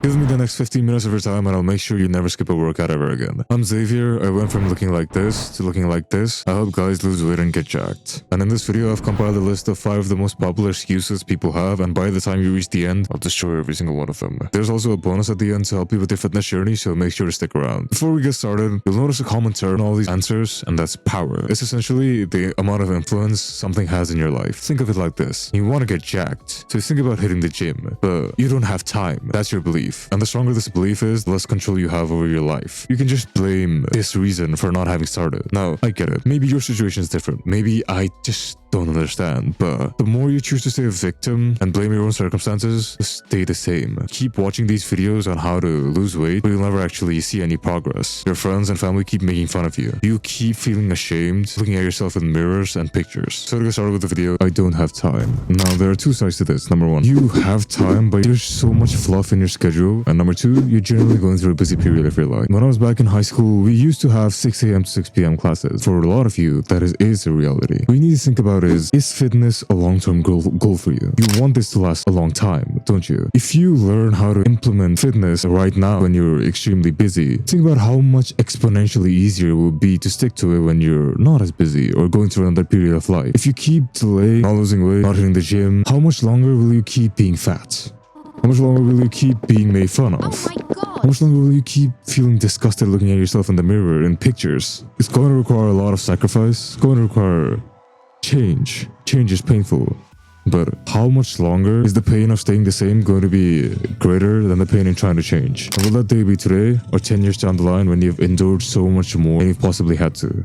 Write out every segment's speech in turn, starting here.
Give me the next 15 minutes of your time and I'll make sure you never skip a workout ever again. I'm Xavier. I went from looking like this to looking like this. I help guys lose weight and get jacked. And in this video, I've compiled a list of 5 of the most popular excuses people have, and by the time you reach the end, I'll destroy every single one of them. There's also a bonus at the end to help you with your fitness journey, so make sure to stick around. Before we get started, you'll notice a common term in all these answers, and that's power. It's essentially the amount of influence something has in your life. Think of it like this. You want to get jacked, so think about hitting the gym, but you don't have time. That's your belief. And the stronger this belief is, the less control you have over your life. You can just blame this reason for not having started. Now, I get it. Maybe your situation is different. Maybe I just don't understand, but the more you choose to stay a victim and blame your own circumstances, stay the same. Keep watching these videos on how to lose weight, but you'll never actually see any progress. Your friends and family keep making fun of you. You keep feeling ashamed, looking at yourself in mirrors and pictures. So to get started with the video, I don't have time. Now, there are 2 sides to this. Number 1, you have time, but there's so much fluff in your schedule. And number 2, you're generally going through a busy period of your life. When I was back in high school, we used to have 6 a.m. to 6 p.m. classes. For a lot of you, that is a reality. What you need to think about is fitness a long-term goal for you? You want this to last a long time, don't you? If you learn how to implement fitness right now when you're extremely busy, think about how much exponentially easier it will be to stick to it when you're not as busy or going through another period of life. If you keep delaying, not losing weight, not hitting the gym, how much longer will you keep being fat? How much longer will you keep being made fun of? Oh my God. How much longer will you keep feeling disgusted looking at yourself in the mirror in pictures? It's going to require a lot of sacrifice. It's going to require change. Change is painful. But how much longer is the pain of staying the same going to be greater than the pain in trying to change? And will that day be today or 10 years down the line when you've endured so much more than you've possibly had to?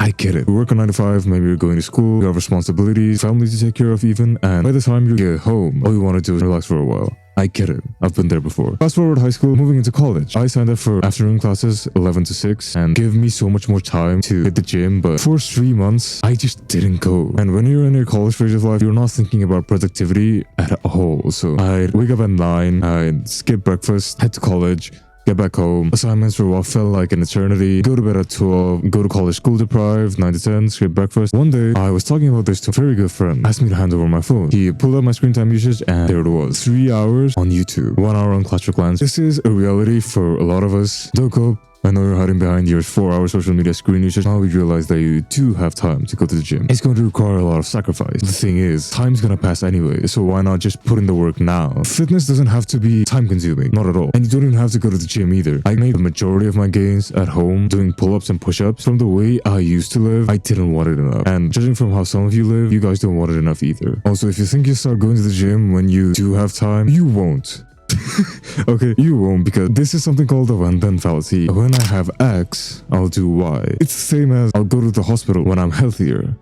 I get it. You work a 9 to 5, maybe you're going to school, you have responsibilities, family to take care of even, and by the time you get home, all you want to do is relax for a while. I get it. I've been there before. Fast forward high school, moving into college. I signed up for afternoon classes 11 to 6 and gave me so much more time to hit the gym, but for 3 months, I just didn't go. And when you're in your college phase of life, you're not thinking about productivity at all. So I'd wake up at 9, I'd skip breakfast, head to college, get back home, assignments for what felt like an eternity, go to bed at 12, go to college school deprived, 9 to 10, skip breakfast. One day, I was talking about this to a very good friend, asked me to hand over my phone. He pulled out my screen time usage and there it was. 3 hours on YouTube, 1 hour on Clash of Clans. This is a reality for a lot of us. Don't go. I know you're hiding behind your 4-hour social media screen usage. Now we realize that you do have time to go to the gym. It's going to require a lot of sacrifice. The thing is, time's gonna pass anyway, so why not just put in the work now? Fitness doesn't have to be time consuming, not at all. And you don't even have to go to the gym either. I made the majority of my gains at home doing pull-ups and push-ups. From the way I used to live, I didn't want it enough. And judging from how some of you live, you guys don't want it enough either. Also, if you think you start going to the gym when you do have time, you won't. Okay, you won't, because this is something called the when-then fallacy. When I have X, I'll do Y. It's the same as I'll go to the hospital when I'm healthier.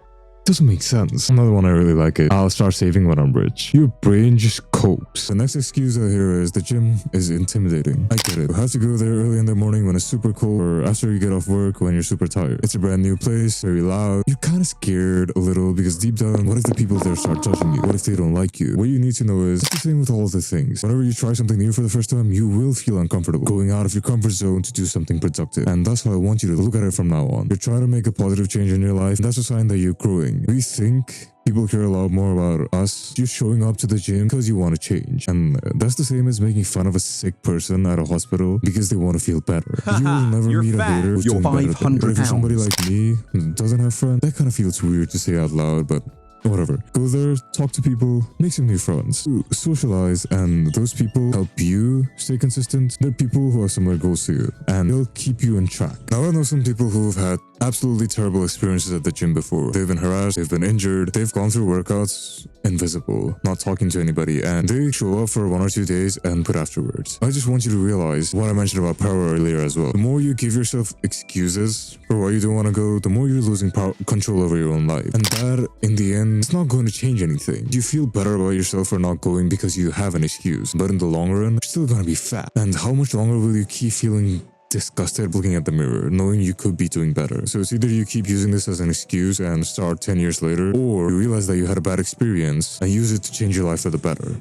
Doesn't make sense. Another one I really like it. I'll start saving when I'm rich. Your brain just copes. The next excuse I hear is the gym is intimidating. I get it. You have to go there early in the morning when it's super cold, or after you get off work when you're super tired. It's a brand new place, very loud. You're kind of scared a little because deep down, what if the people there start judging you? What if they don't like you? What you need to know is, it's the same with all the things. Whenever you try something new for the first time, you will feel uncomfortable going out of your comfort zone to do something productive. And that's how I want you to look at it from now on. You're trying to make a positive change in your life, and that's a sign that you're growing. We think people care a lot more about us just showing up to the gym because you want to change. And that's the same as making fun of a sick person at a hospital because they want to feel better. You will never meet a hater who's doing better than you. But if you're somebody like me who doesn't have friends, that kind of feels weird to say out loud, but whatever. Go there, talk to people, make some new friends, socialize, and those people help you stay consistent. They're people who have similar goals to you, and they'll keep you in track. Now, I know some people who've had absolutely terrible experiences at the gym before. They've been harassed, they've been injured, they've gone through workouts invisible, not talking to anybody, and they show up for 1 or 2 days and quit afterwards. I just want you to realize what I mentioned about power earlier as well. The more you give yourself excuses for why you don't want to go, the more you're losing control over your own life. And that, in the end, it's not going to change anything. You feel better about yourself for not going because you have an excuse, but in the long run, you're still going to be fat. And how much longer will you keep feeling disgusted looking at the mirror, knowing you could be doing better? So it's either you keep using this as an excuse and start 10 years later, or you realize that you had a bad experience and use it to change your life for the better.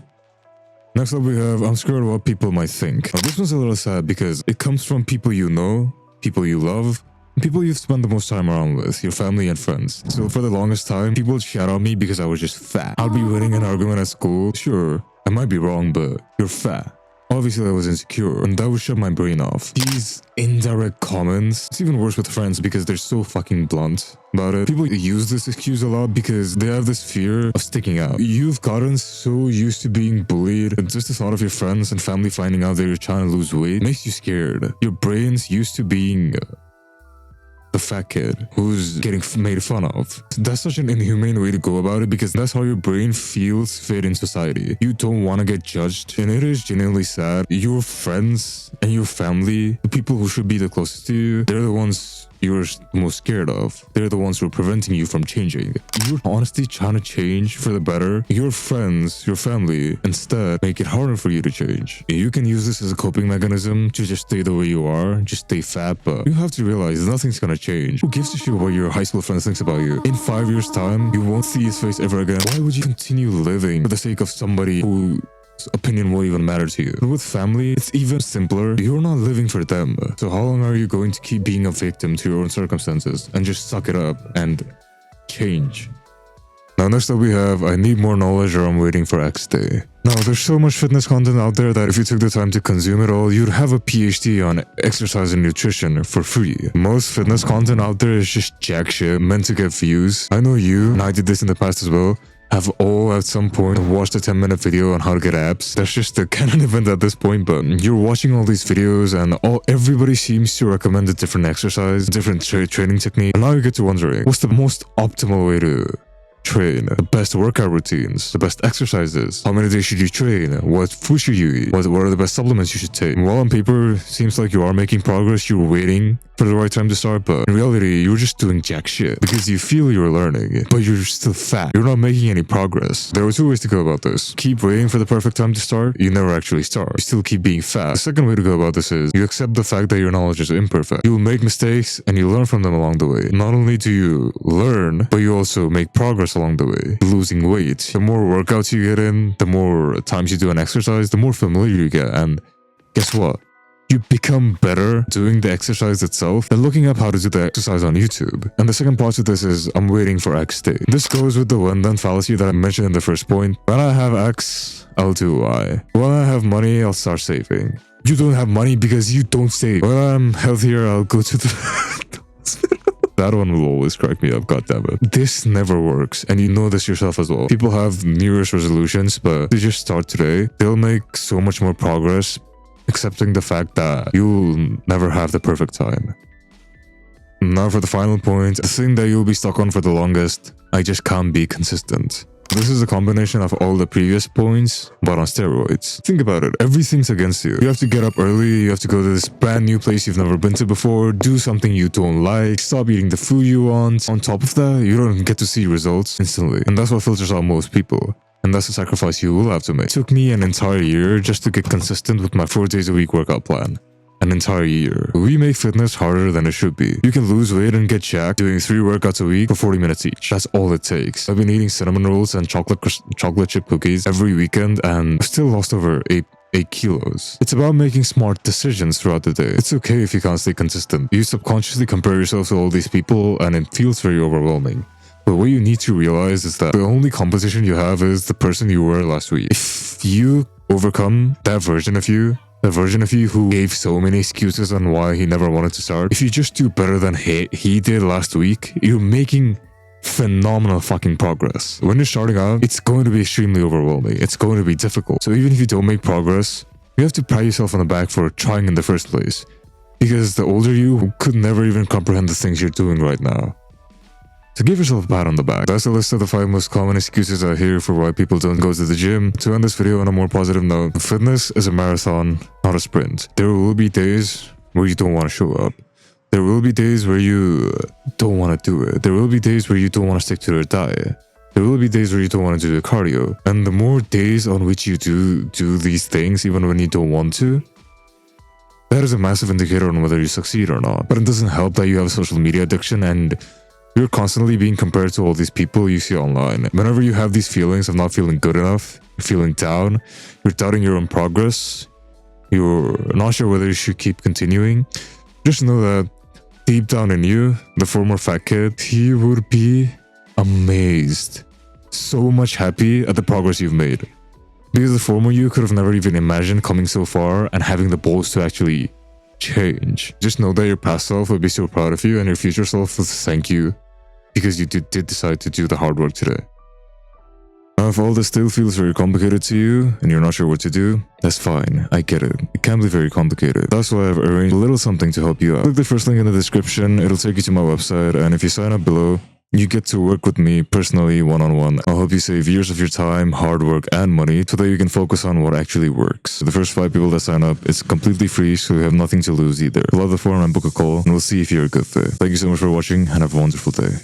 Next up we have, I'm scared of what people might think. Now, this one's a little sad because it comes from people you know, people you love, people you've spent the most time around with, your family and friends. So for the longest time, people would shout on me because I was just fat. I'd be winning an argument at school. Sure, I might be wrong, but you're fat. Obviously, I was insecure, and that would shut my brain off. These indirect comments, it's even worse with friends because they're so fucking blunt about it. People use this excuse a lot because they have this fear of sticking out. You've gotten so used to being bullied, and just the thought of your friends and family finding out that you're trying to lose weight makes you scared. Your brain's used to being the fat kid who's getting made fun of. That's such an inhumane way to go about it because that's how your brain feels fit in society. You don't want to get judged, and it is genuinely sad. Your friends and your family, the people who should be the closest to you, they're the ones you're most scared of. They're the ones who are preventing you from changing. You're honestly trying to change for the better. Your friends, your family, instead make it harder for you to change. You can use this as a coping mechanism to just stay the way you are, just stay fat, but you have to realize nothing's gonna change. Who gives a shit what your high school friend thinks about you? In 5 years' time, you won't see his face ever again. Why would you continue living for the sake of somebody who opinion will even matter to you? And with family, it's even simpler. You're not living for them. So how long are you going to keep being a victim to your own circumstances and just suck it up and change? Now, next up we have, I need more knowledge or I'm waiting for X day. Now, there's so much fitness content out there that if you took the time to consume it all, you'd have a PhD on exercise and nutrition for free. Most fitness content out there is just jack shit meant to get views. I know you, and I did this in the past as well, have all at some point watched a 10-minute video on how to get abs. That's just the canon event at this point, but you're watching all these videos and everybody seems to recommend a different exercise, different training technique. And now you get to wondering, what's the most optimal way to train? The best workout routines, the best exercises, how many days should you train, what food should you eat, what are the best supplements you should take? While on paper seems like you are making progress, you're waiting for the right time to start, but in reality you're just doing jack shit because you feel you're learning, but you're still fat. You're not making any progress. There are two ways to go about this. Keep waiting for the perfect time to start, you never actually start. You still keep being fat. The second way to go about this is you accept the fact that your knowledge is imperfect. You'll make mistakes and you learn from them along the way. Not only do you learn, but you also make progress along the way. Losing weight. The more workouts you get in, the more times you do an exercise, the more familiar you get, and guess what? You become better doing the exercise itself than looking up how to do the exercise on YouTube. And the second part to this is I'm waiting for X day. This goes with the when then fallacy that I mentioned in the first point. When I have X, I'll do Y. When I have money, I'll start saving. You don't have money because you don't save. When I'm healthier, I'll go to the That one will always crack me up, goddammit. This never works, and you know this yourself as well. People have New Year's resolutions, but they just start today. They'll make so much more progress accepting the fact that you'll never have the perfect time. Now for the final point, the thing that you'll be stuck on for the longest, I just can't be consistent. This is a combination of all the previous points, but on steroids. Think about it, everything's against you. You have to get up early, you have to go to this brand new place you've never been to before, do something you don't like, stop eating the food you want. On top of that, you don't get to see results instantly. And that's what filters out most people. And that's a sacrifice you will have to make. It took me an entire year just to get consistent with my 4 days a week workout plan. An entire year. We make fitness harder than it should be. You can lose weight and get jacked doing 3 workouts a week for 40 minutes each. That's all it takes. I've been eating cinnamon rolls and chocolate chip cookies every weekend and still lost over 8 kilos. It's about making smart decisions throughout the day. It's okay if you can't stay consistent. You subconsciously compare yourself to all these people and it feels very overwhelming. But what you need to realize is that the only competition you have is the person you were last week. If you overcome that version of you, the version of you who gave so many excuses on why he never wanted to start, if you just do better than he did last week, you're making phenomenal fucking progress. When you're starting out, it's going to be extremely overwhelming. It's going to be difficult. So even if you don't make progress, you have to pat yourself on the back for trying in the first place. Because the older you could never even comprehend the things you're doing right now. So give yourself a pat on the back. That's a list of the 5 most common excuses I hear for why people don't go to the gym. To end this video on a more positive note, fitness is a marathon, not a sprint. There will be days where you don't want to show up. There will be days where you don't want to do it. There will be days where you don't want to stick to your diet. There will be days where you don't want to do the cardio. And the more days on which you do these things, even when you don't want to, that is a massive indicator on whether you succeed or not. But it doesn't help that you have a social media addiction and you're constantly being compared to all these people you see online. Whenever you have these feelings of not feeling good enough, feeling down, you're doubting your own progress, you're not sure whether you should keep continuing, just know that deep down in you, the former fat kid, he would be amazed, so much happy at the progress you've made. Because the former you could have never even imagined coming so far and having the balls to actually change. Just know that your past self will be so proud of you and your future self will thank you because you did decide to do the hard work today. Now, if all this still feels very complicated to you and you're not sure what to do, that's fine. I get it. It can be very complicated. That's why I've arranged a little something to help you out. Click the first link in the description. It'll take you to my website, and if you sign up below, you get to work with me personally one-on-one. I'll help you save years of your time, hard work, and money so that you can focus on what actually works. The first 5 people that sign up, it's completely free, so you have nothing to lose either. Fill out the form and book a call, and we'll see if you're a good fit. Thank you so much for watching, and have a wonderful day.